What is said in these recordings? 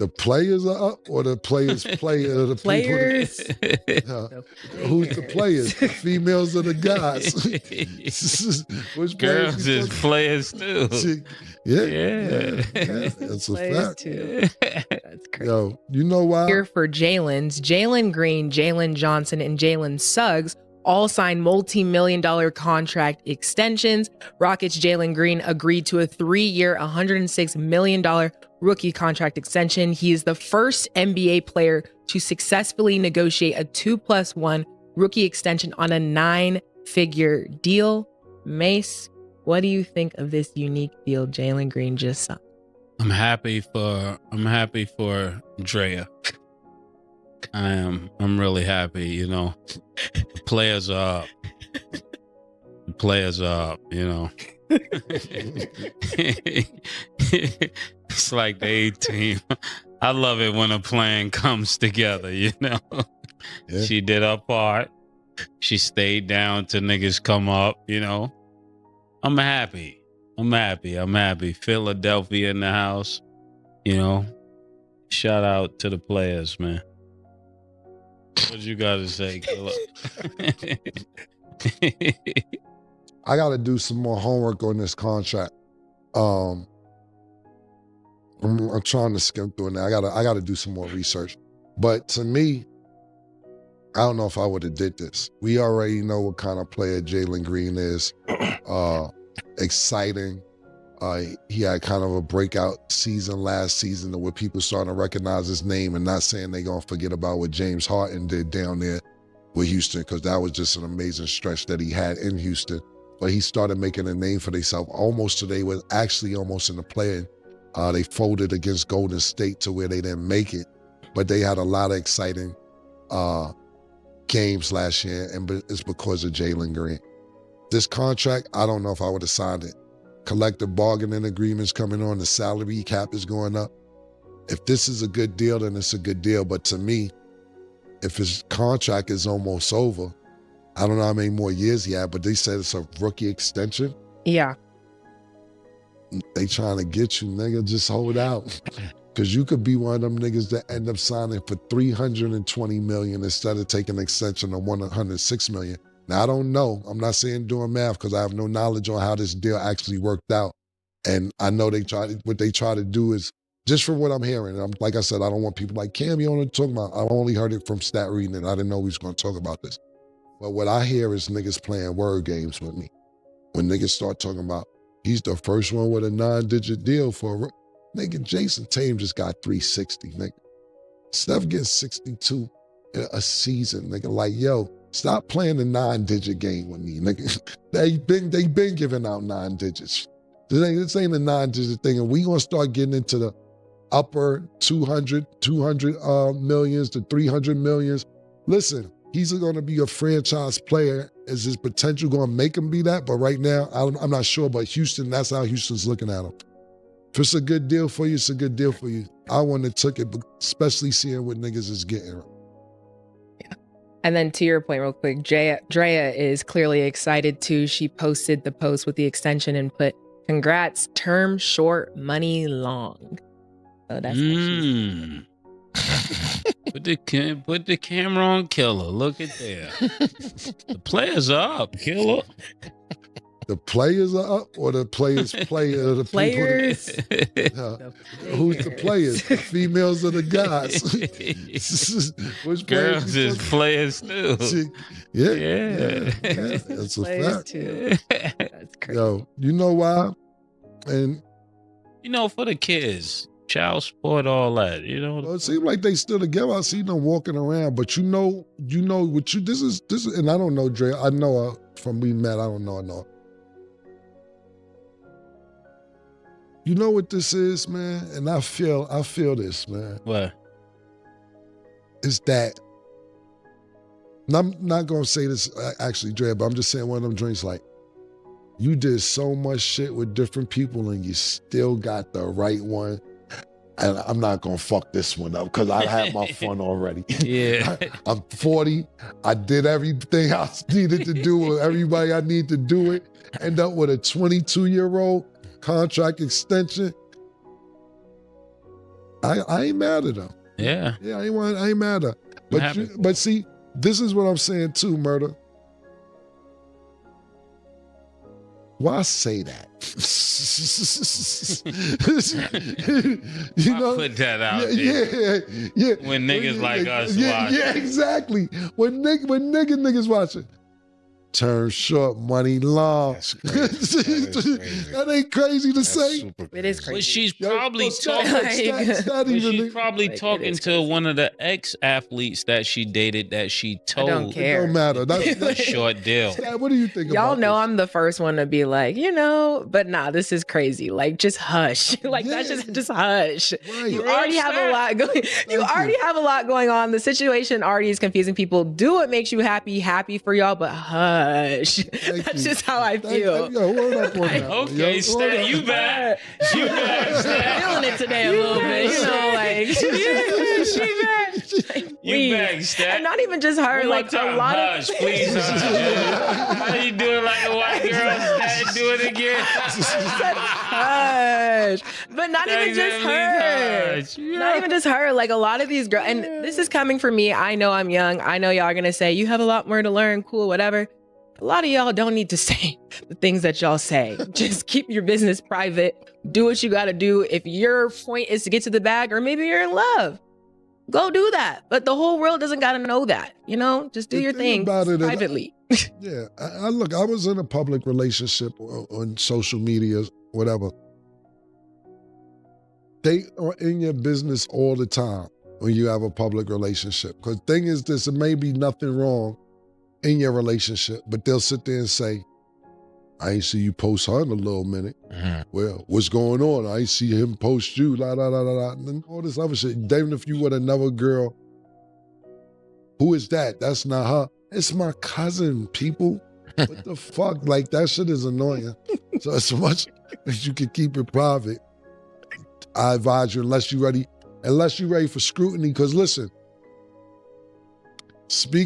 The players are up, or the players play the Players. Who's the players? The females or the guys? Which Girls is players too. Yeah. That's a Players fact. too. That's crazy. Yo, you know why? Here for Jalen's, Jalen Green, Jalen Johnson, and Jalen Suggs all signed multi-million-dollar contract extensions. Rockets' Jalen Green agreed to a 3-year, $106 million rookie contract extension. He is the first NBA player to successfully negotiate a 2+1 rookie extension on a 9-figure deal. Mace, what do you think of this unique deal Jalen Green just signed? I'm happy for Draya. I am. I'm really happy, you know. The players are up. The players are up, you know. It's like the A-team. I love it when a plan comes together, you know. Yeah. She did her part. She stayed down till niggas come up, you know. I'm happy. Philadelphia in the house, you know. Shout out to the players, man. What you got to say, Killer? I got to do some more homework on this contract. I'm trying to skim through it now. I got to do some more research. But to me, I don't know if I would have did this. We already know what kind of player Jalen Green is. Exciting. He had kind of a breakout season last season where people starting to recognize his name, and not saying they're going to forget about what James Harden did down there with Houston, because that was just an amazing stretch that he had in Houston. But he started making a name for himself almost today, was actually almost in the play-in. They folded against Golden State to where they didn't make it, but they had a lot of exciting games last year, and it's because of Jalen Green. This contract, I don't know if I would have signed it. Collective bargaining agreements coming on, the salary cap is going up. If this is a good deal, then it's a good deal. But to me, if his contract is almost over, I don't know how many more years he had, but they said it's a rookie extension. Yeah. They trying to get you, nigga, just hold out. Because you could be one of them niggas that end up signing for $320 million instead of taking an extension of $106 million. Now, I don't know. I'm not saying doing math because I have no knowledge on how this deal actually worked out. And I know what they try to do is, just from what I'm hearing, like I said, I don't want people like, Cam, you don't know what I'm talking about. I only heard it from stat reading and I didn't know we was going to talk about this. But what I hear is niggas playing word games with me. When niggas start talking about, he's the first one with a 9-digit deal for nigga, Jason Tatum just got 360, nigga. Steph gets 62 a season, nigga. Like, yo, stop playing the 9-digit game with me, nigga. They been giving out 9 digits. This ain't a 9-digit thing, and we gonna start getting into the upper 200 millions to 300 millions. Listen, he's gonna be a franchise player. Is his potential gonna make him be that? But right now, I'm not sure. But Houston, that's how Houston's looking at him. If it's a good deal for you, it's a good deal for you. I wouldn't have took it, especially seeing what niggas is getting. And then to your point real quick, Draya is clearly excited too. She posted the post with the extension and put, congrats, term short, money long. So that's Put the camera on, Killer. Look at there. The players are up, Killer. The players are up, or the players play the players? Who's the players? The females or the guys? Which girls is players too. Yeah. That's a fact. Too. That's crazy. Yo, you know why? And you know, for the kids, child support, all that. You know, well, it seems like they still together. I see them walking around, but you know what you. This is, and I don't know Dre. I know her from we met. I don't know her. You know what this is, man? And I feel this, man. What? It's that, and I'm not going to say this actually, Dre, but I'm just saying one of them drinks like, you did so much shit with different people and you still got the right one. And I'm not going to fuck this one up because I had my fun already. Yeah. I'm 40. I did everything I needed to do with everybody I need to do it. End up with a 22-year-old contract extension. I ain't mad at her. Yeah. Yeah, I ain't mad at her. But see, this is what I'm saying too, Murder. Why say that? You know, put that out there. Yeah. When niggas like us watch. Yeah, exactly. When niggas watching. Turn short, money long. That ain't crazy to say. It is crazy. But she's probably talking to one of the ex-athletes that she dated that she told. I don't care. It don't matter. That's short deal. What do you think about Y'all know this? I'm the first one to be like, but nah, this is crazy. Like, just hush. That's just hush. Right. You already have a lot going. You already have a lot going on. The situation already is confusing people. Do what makes you happy for y'all, but hush. That's just how I feel. Hold up on that. Okay, Stan, you back. You back, Stan. Feeling it today a little bit, she back. You back, Stan. And not even just her, like a lot hush, of. Please, how you doing like a white girl? Stan, do it again. Hush. But not even just her. Not even just her. Like a lot of these girls, and this is coming from me. I know I'm young. I know y'all are gonna say you have a lot more to learn. Cool, whatever. A lot of y'all don't need to say the things that y'all say. Just keep your business private. Do what you got to do. If your point is to get to the bag, or maybe you're in love, go do that. But the whole world doesn't got to know that. Just do your thing privately. Yeah. I was in a public relationship on social media, whatever. They are in your business all the time when you have a public relationship. Because the thing is this, it may be nothing wrong in your relationship, but they'll sit there and say, I ain't see you post her in a little minute. Mm-hmm. Well, what's going on? I ain't see him post you, la, la, la, la, la, and all this other shit. Even if you with another girl, who is that? That's not her. It's my cousin, people. What the fuck? Like, that shit is annoying. So as much as you can keep it private, I advise you, unless you're ready for scrutiny, because listen,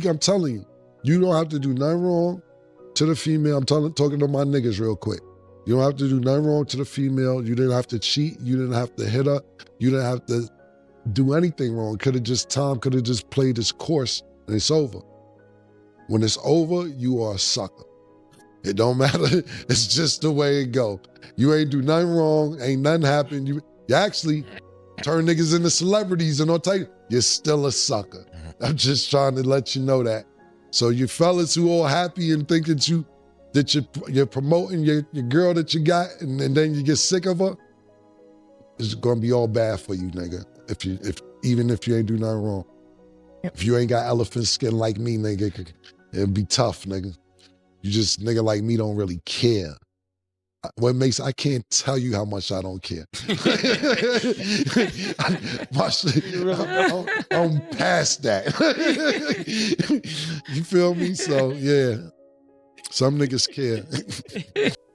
I'm telling you, you don't have to do nothing wrong to the female. I'm talking to my niggas real quick. You don't have to do nothing wrong to the female. You didn't have to cheat. You didn't have to hit her. You didn't have to do anything wrong. Tom could have just played his course and it's over. When it's over, you are a sucker. It don't matter. It's just the way it go. You ain't do nothing wrong. Ain't nothing happened. You actually turn niggas into celebrities and all type. You're still a sucker. I'm just trying to let you know that. So you fellas who all happy and think that you're promoting your girl that you got and then you get sick of her, it's gonna be all bad for you, nigga. Even if you ain't do nothing wrong. If you ain't got elephant skin like me, nigga, it'll be tough, nigga. You just, nigga like me don't really care. I can't tell you how much I don't care. I'm past that. You feel me? So, yeah, some niggas care.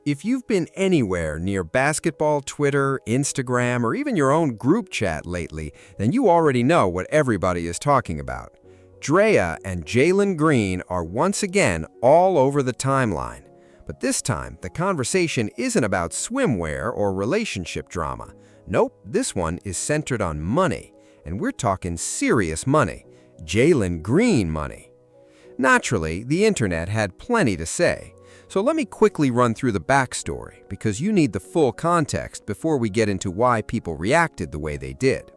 If you've been anywhere near basketball, Twitter, Instagram, or even your own group chat lately, then you already know what everybody is talking about. Draya and Jalen Green are once again all over the timeline. But this time, the conversation isn't about swimwear or relationship drama. Nope, this one is centered on money. And we're talking serious money. Jalen Green money. Naturally, the internet had plenty to say. So let me quickly run through the backstory, because you need the full context before we get into why people reacted the way they did.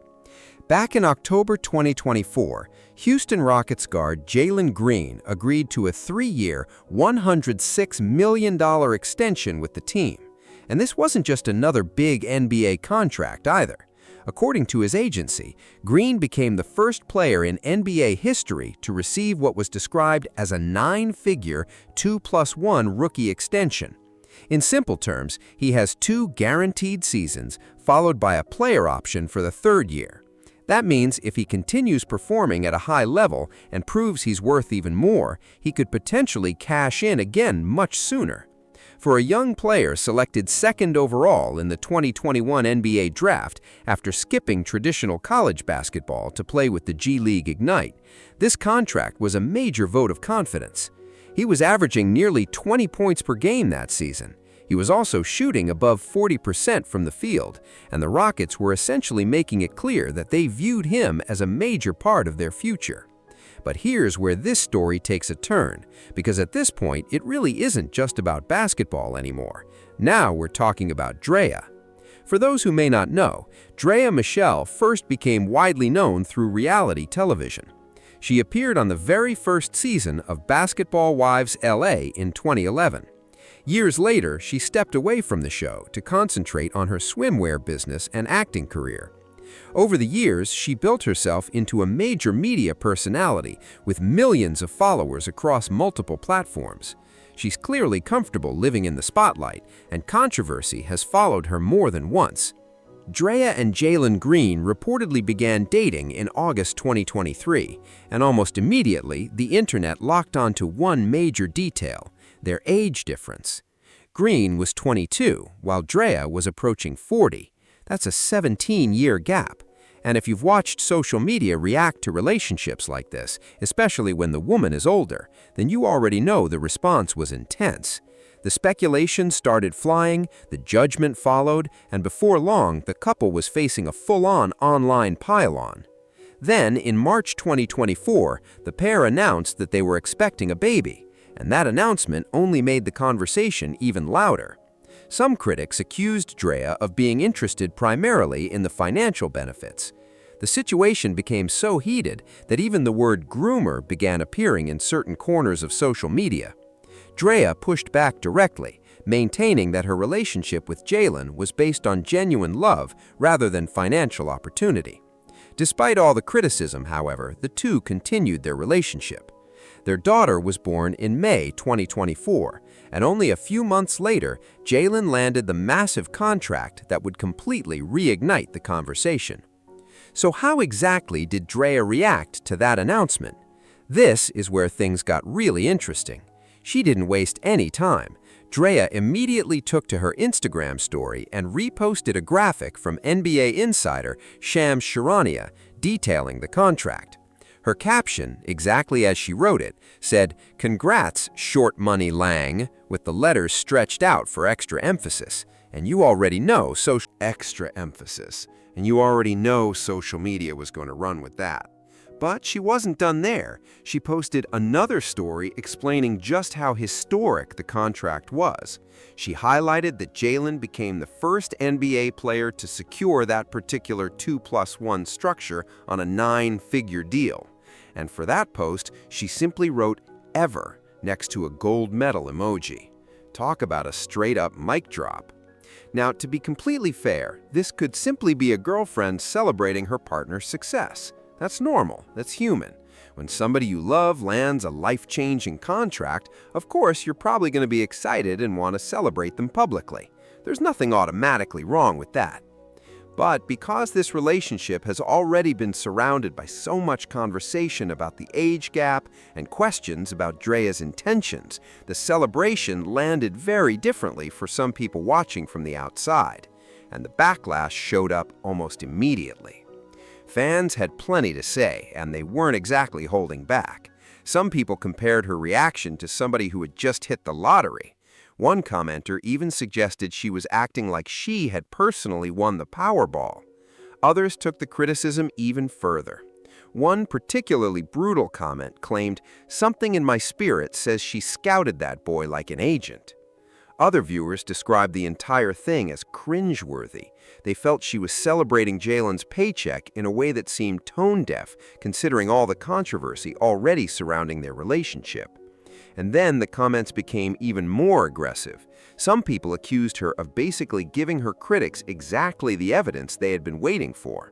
Back in October 2024, Houston Rockets guard Jalen Green agreed to a 3-year, $106 million extension with the team. And this wasn't just another big NBA contract either. According to his agency, Green became the first player in NBA history to receive what was described as a 9-figure 2+1 rookie extension. In simple terms, he has 2 guaranteed seasons, followed by a player option for the 3rd year. That means if he continues performing at a high level and proves he's worth even more, he could potentially cash in again much sooner. For a young player selected 2nd overall in the 2021 NBA draft after skipping traditional college basketball to play with the G League Ignite, this contract was a major vote of confidence. He was averaging nearly 20 points per game that season. He was also shooting above 40% from the field, and the Rockets were essentially making it clear that they viewed him as a major part of their future. But here's where this story takes a turn, because at this point, it really isn't just about basketball anymore. Now we're talking about Draya. For those who may not know, Draya Michele first became widely known through reality television. She appeared on the very first season of Basketball Wives LA in 2011. Years later, she stepped away from the show to concentrate on her swimwear business and acting career. Over the years, she built herself into a major media personality with millions of followers across multiple platforms. She's clearly comfortable living in the spotlight, and controversy has followed her more than once. Draya and Jalen Green reportedly began dating in August 2023, and almost immediately, the internet locked onto one major detail: their age difference. Green was 22, while Draya was approaching 40. That's a 17-year gap. And if you've watched social media react to relationships like this, especially when the woman is older, then you already know the response was intense. The speculation started flying, the judgment followed, and before long, the couple was facing a full-on online pile-on. Then, in March 2024, the pair announced that they were expecting a baby, and that announcement only made the conversation even louder. Some critics accused Draya of being interested primarily in the financial benefits. The situation became so heated that even the word groomer began appearing in certain corners of social media. Draya pushed back directly, maintaining that her relationship with Jalen was based on genuine love rather than financial opportunity. Despite all the criticism, however, the two continued their relationship. Their daughter was born in May 2024, and only a few months later, Jalen landed the massive contract that would completely reignite the conversation. So how exactly did Draya react to that announcement? This is where things got really interesting. She didn't waste any time. Draya immediately took to her Instagram story and reposted a graphic from NBA insider Shams Charania detailing the contract. Her caption, exactly as she wrote it, said, "Congrats, short money Lang," with the letters stretched out for extra emphasis. And you already know social media was going to run with that. But she wasn't done there. She posted another story explaining just how historic the contract was. She highlighted that Jalen became the first NBA player to secure that particular 2+1 structure on a 9-figure deal. And for that post, she simply wrote "ever" next to a gold medal emoji. Talk about a straight-up mic drop. Now, to be completely fair, this could simply be a girlfriend celebrating her partner's success. That's normal, that's human. When somebody you love lands a life-changing contract, of course, you're probably going to be excited and want to celebrate them publicly. There's nothing automatically wrong with that. But because this relationship has already been surrounded by so much conversation about the age gap and questions about Draya's intentions, the celebration landed very differently for some people watching from the outside, and the backlash showed up almost immediately. Fans had plenty to say, and they weren't exactly holding back. Some people compared her reaction to somebody who had just hit the lottery. One commenter even suggested she was acting like she had personally won the Powerball. Others took the criticism even further. One particularly brutal comment claimed, "Something in my spirit says she scouted that boy like an agent." Other viewers described the entire thing as cringeworthy. They felt she was celebrating Jalen's paycheck in a way that seemed tone-deaf, considering all the controversy already surrounding their relationship. And then the comments became even more aggressive. Some people accused her of basically giving her critics exactly the evidence they had been waiting for.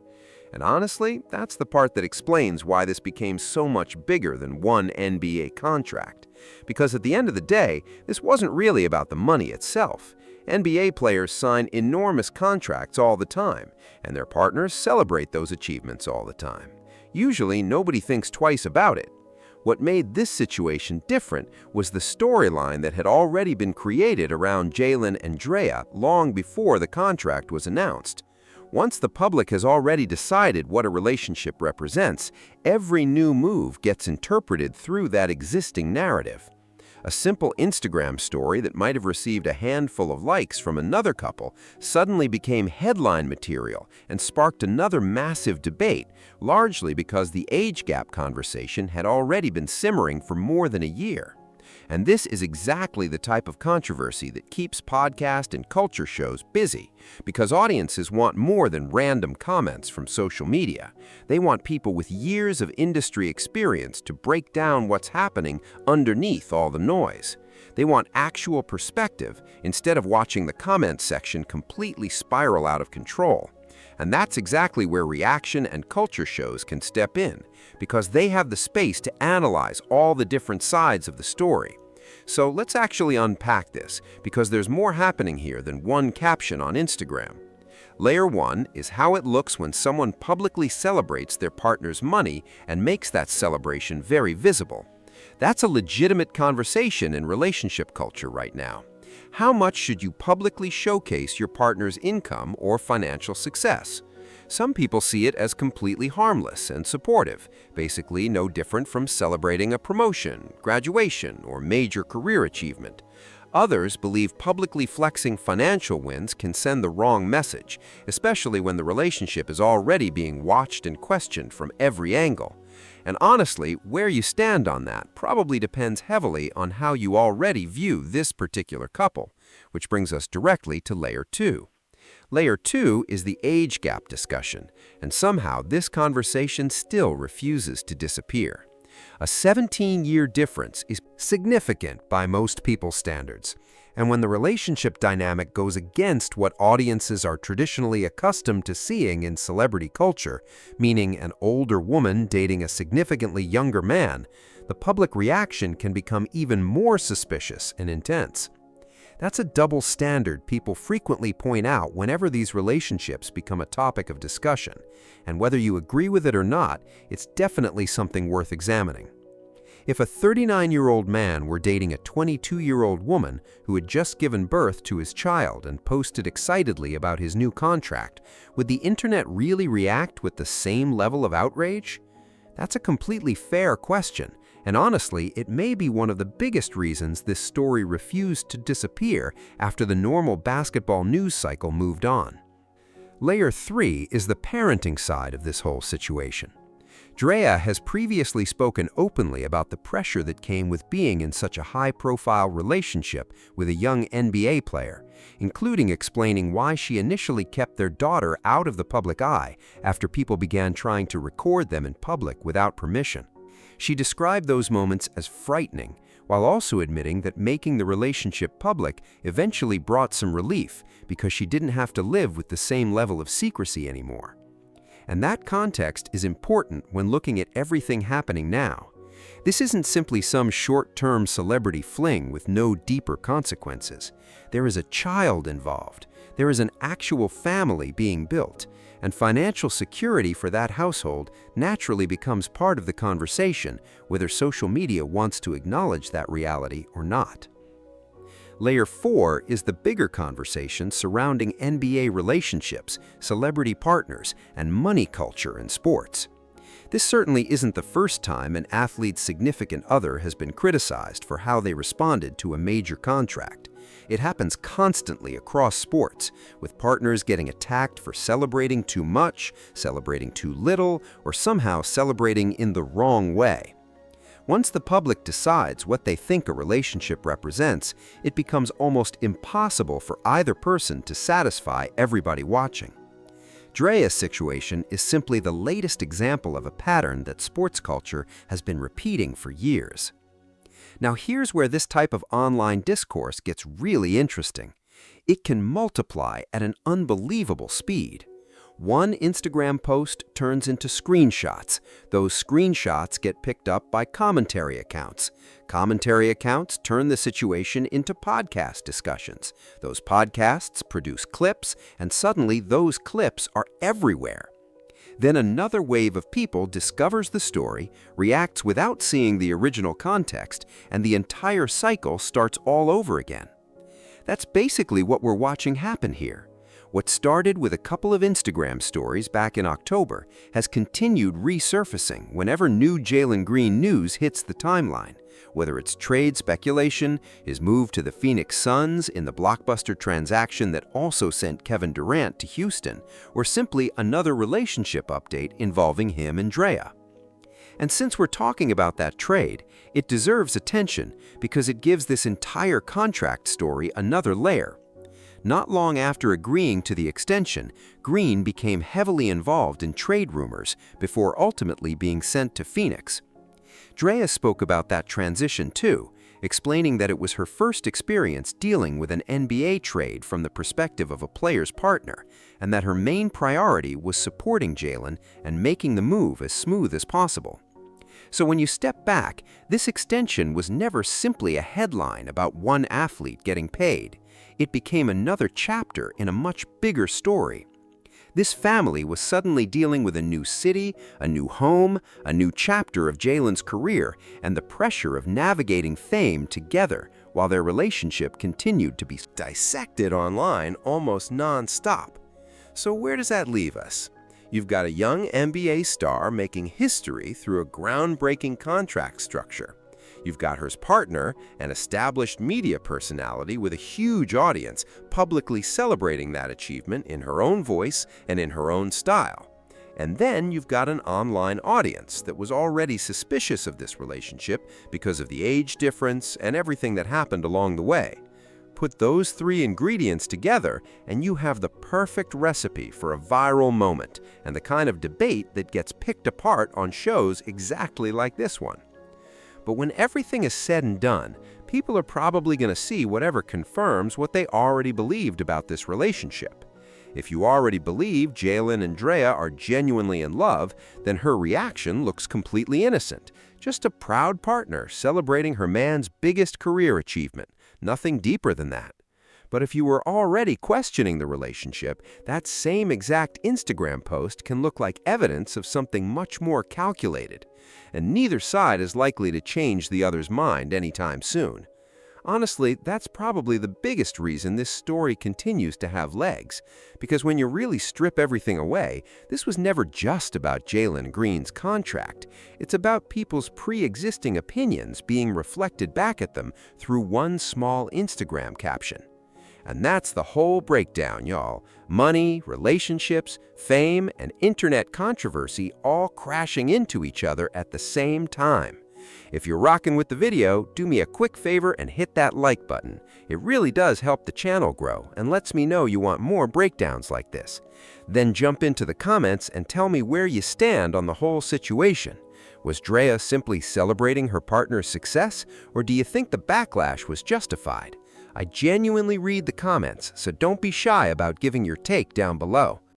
And honestly, that's the part that explains why this became so much bigger than one NBA contract. Because at the end of the day, this wasn't really about the money itself. NBA players sign enormous contracts all the time, and their partners celebrate those achievements all the time. Usually, nobody thinks twice about it. What made this situation different was the storyline that had already been created around Jalen and Draya long before the contract was announced. Once the public has already decided what a relationship represents, every new move gets interpreted through that existing narrative. A simple Instagram story that might have received a handful of likes from another couple suddenly became headline material and sparked another massive debate, largely because the age gap conversation had already been simmering for more than a year. And this is exactly the type of controversy that keeps podcast and culture shows busy, because audiences want more than random comments from social media. They want people with years of industry experience to break down what's happening underneath all the noise. They want actual perspective instead of watching the comments section completely spiral out of control. And that's exactly where reaction and culture shows can step in, because they have the space to analyze all the different sides of the story. So let's actually unpack this, because there's more happening here than one caption on Instagram. Layer 1 is how it looks when someone publicly celebrates their partner's money and makes that celebration very visible. That's a legitimate conversation in relationship culture right now. How much should you publicly showcase your partner's income or financial success? Some people see it as completely harmless and supportive, basically no different from celebrating a promotion, graduation, or major career achievement. Others believe publicly flexing financial wins can send the wrong message, especially when the relationship is already being watched and questioned from every angle. And honestly, where you stand on that probably depends heavily on how you already view this particular couple, which brings us directly to Layer 2. Layer 2 is the age gap discussion, and somehow this conversation still refuses to disappear. A 17-year difference is significant by most people's standards, and when the relationship dynamic goes against what audiences are traditionally accustomed to seeing in celebrity culture, meaning an older woman dating a significantly younger man, the public reaction can become even more suspicious and intense. That's a double standard people frequently point out whenever these relationships become a topic of discussion, and whether you agree with it or not, it's definitely something worth examining. If a 39-year-old man were dating a 22-year-old woman who had just given birth to his child and posted excitedly about his new contract, would the internet really react with the same level of outrage? That's a completely fair question, and honestly, it may be one of the biggest reasons this story refused to disappear after the normal basketball news cycle moved on. Layer 3 is the parenting side of this whole situation. Draya has previously spoken openly about the pressure that came with being in such a high-profile relationship with a young NBA player, including explaining why she initially kept their daughter out of the public eye after people began trying to record them in public without permission. She described those moments as frightening, while also admitting that making the relationship public eventually brought some relief because she didn't have to live with the same level of secrecy anymore. And that context is important when looking at everything happening now. This isn't simply some short-term celebrity fling with no deeper consequences. There is a child involved. There is an actual family being built, and financial security for that household naturally becomes part of the conversation, whether social media wants to acknowledge that reality or not. Layer 4 is the bigger conversation surrounding NBA relationships, celebrity partners, and money culture in sports. This certainly isn't the first time an athlete's significant other has been criticized for how they responded to a major contract. It happens constantly across sports, with partners getting attacked for celebrating too much, celebrating too little, or somehow celebrating in the wrong way. Once the public decides what they think a relationship represents, it becomes almost impossible for either person to satisfy everybody watching. Draya's situation is simply the latest example of a pattern that sports culture has been repeating for years. Now here's where this type of online discourse gets really interesting. It can multiply at an unbelievable speed. One Instagram post turns into screenshots. Those screenshots get picked up by commentary accounts. Commentary accounts turn the situation into podcast discussions. Those podcasts produce clips, and suddenly those clips are everywhere. Then another wave of people discovers the story, reacts without seeing the original context, and the entire cycle starts all over again. That's basically what we're watching happen here. What started with a couple of Instagram stories back in October has continued resurfacing whenever new Jalen Green news hits the timeline, Whether it's trade speculation, his move to the Phoenix Suns in the blockbuster transaction that also sent Kevin Durant to Houston, or simply another relationship update involving him and Draya. And since we're talking about that trade, it deserves attention because it gives this entire contract story another layer. Not long after agreeing to the extension, Green became heavily involved in trade rumors before ultimately being sent to Phoenix. Draya spoke about that transition too, explaining that it was her first experience dealing with an NBA trade from the perspective of a player's partner, and that her main priority was supporting Jalen and making the move as smooth as possible. So when you step back, this extension was never simply a headline about one athlete getting paid. It became another chapter in a much bigger story. This family was suddenly dealing with a new city, a new home, a new chapter of Jalen's career, and the pressure of navigating fame together while their relationship continued to be dissected online almost non-stop. So where does that leave us? You've got a young NBA star making history through a groundbreaking contract structure. You've got her partner, an established media personality with a huge audience, publicly celebrating that achievement in her own voice and in her own style. And then you've got an online audience that was already suspicious of this relationship because of the age difference and everything that happened along the way. Put those three ingredients together, and you have the perfect recipe for a viral moment and the kind of debate that gets picked apart on shows exactly like this one. But when everything is said and done, people are probably going to see whatever confirms what they already believed about this relationship. If you already believe Jalen and Draya are genuinely in love, then her reaction looks completely innocent. Just a proud partner celebrating her man's biggest career achievement. Nothing deeper than that. But if you were already questioning the relationship, that same exact Instagram post can look like evidence of something much more calculated. And neither side is likely to change the other's mind anytime soon. Honestly, that's probably the biggest reason this story continues to have legs, because when you really strip everything away, this was never just about Jalen Green's contract. It's about people's pre-existing opinions being reflected back at them through one small Instagram caption. And that's the whole breakdown, y'all. Money, relationships, fame, and internet controversy all crashing into each other at the same time. If you're rocking with the video, do me a quick favor and hit that like button. It really does help the channel grow and lets me know you want more breakdowns like this. Then jump into the comments and tell me where you stand on the whole situation. Was Draya simply celebrating her partner's success, or do you think the backlash was justified? I genuinely read the comments, so don't be shy about giving your take down below.